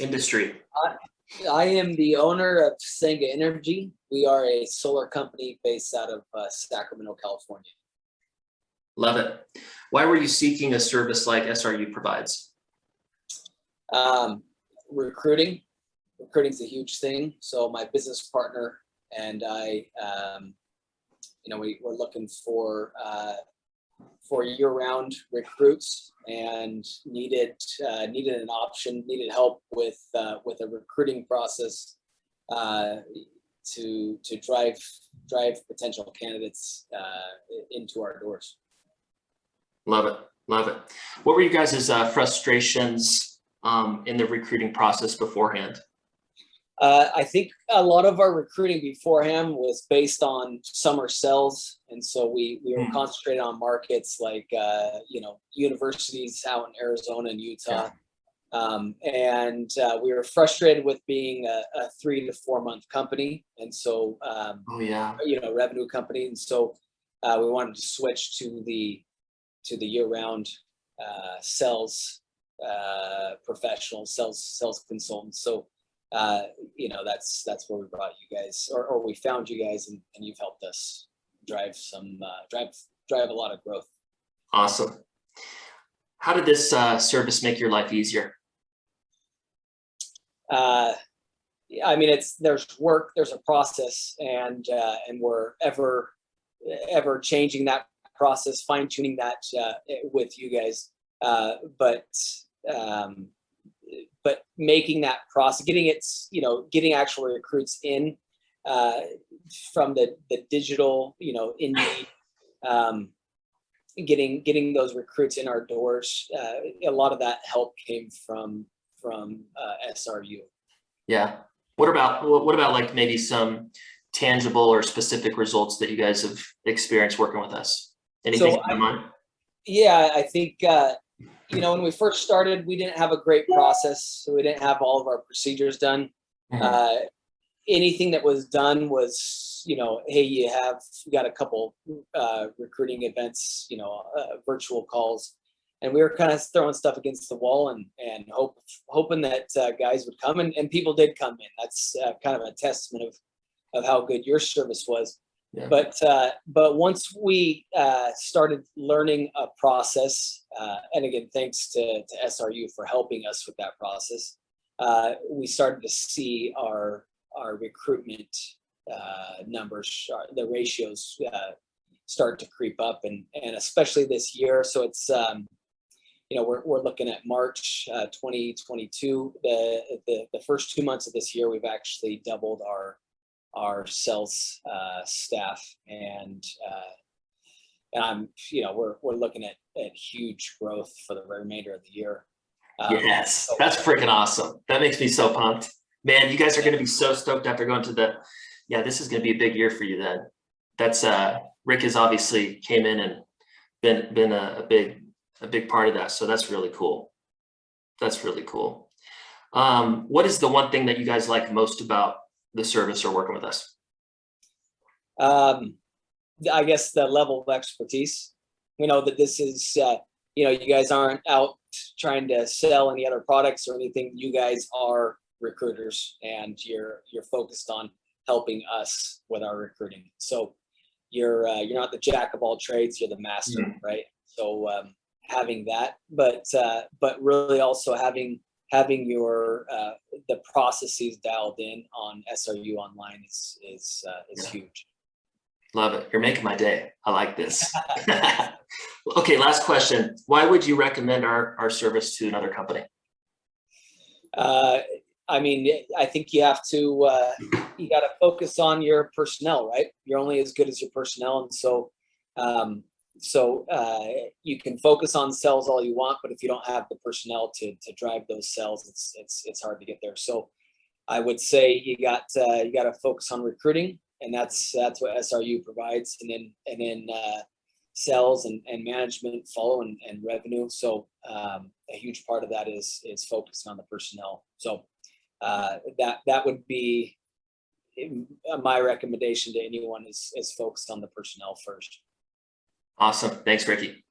industry? I am the owner of Senga Energy. We are a solar company based out of Sacramento, California. Love it. Why were you seeking a service like SRU provides? Recruiting. Recruiting is a huge thing. So my business partner and I, we're looking for year-round recruits and needed an option, needed help with a recruiting process to drive potential candidates into our doors. Love it. Love it. What were you guys' frustrations in the recruiting process beforehand? I think a lot of our recruiting beforehand was based on summer sales. And so we were concentrated on markets like, universities out in Arizona and Utah. And we were frustrated with being a 3 to 4 month company. And so, revenue company. And so we wanted to switch to the year-round sales professional, sales consultants. So, that's where we brought you guys, or we found you guys, and you've helped us drive a lot of growth. Awesome. How did this service make your life easier? There's work, there's a process, and we're ever changing that process, fine tuning that with you guys. But making that process, getting actual recruits in from the digital, Indeed, getting those recruits in our doors. A lot of that help came from SRU. Yeah. What about like maybe some tangible or specific results that you guys have experienced working with us? Anything in mind? Yeah, I think when we first started, we didn't have a great process, so we didn't have all of our procedures done. Anything that was done was, hey, you got a couple recruiting events, virtual calls, and we were kind of throwing stuff against the wall and hoping that guys would come, and people did come in. That's kind of a testament of how good your service was. Yeah. But once we started learning a process, and again, thanks to SRU for helping us with that process, we started to see our recruitment numbers, the ratios start to creep up, and especially this year. So it's we're looking at March 2022. The first 2 months of this year, we've actually doubled our sales staff, and we're looking at huge growth for the remainder of the year. Yes, that's freaking awesome. That makes me so pumped, man. You guys are going to be so stoked after going to this is going to be a big year for you then. That's Rick has obviously came in and been a big part of that, so that's really cool. That's really cool. What is the one thing that you guys like most about the service or working with us? I guess the level of expertise. We know that this is, you guys aren't out trying to sell any other products or anything. You guys are recruiters, and you're focused on helping us with our recruiting. So you're not the jack of all trades, you're the master, right? So having that, but really also having your the processes dialed in on SRU Online is huge. Love it. You're making my day. I like this. Okay, last question. Why would you recommend our service to another company? I think you have to you got to focus on your personnel, right? You're only as good as your personnel, and so you can focus on sales all you want, but if you don't have the personnel to drive those sales, it's hard to get there. So I would say you got to focus on recruiting, and that's what SRU provides, and then sales and management follow, and revenue. So a huge part of that is focusing on the personnel. So that would be my recommendation to anyone is focused on the personnel first. Awesome. Thanks, Ricky.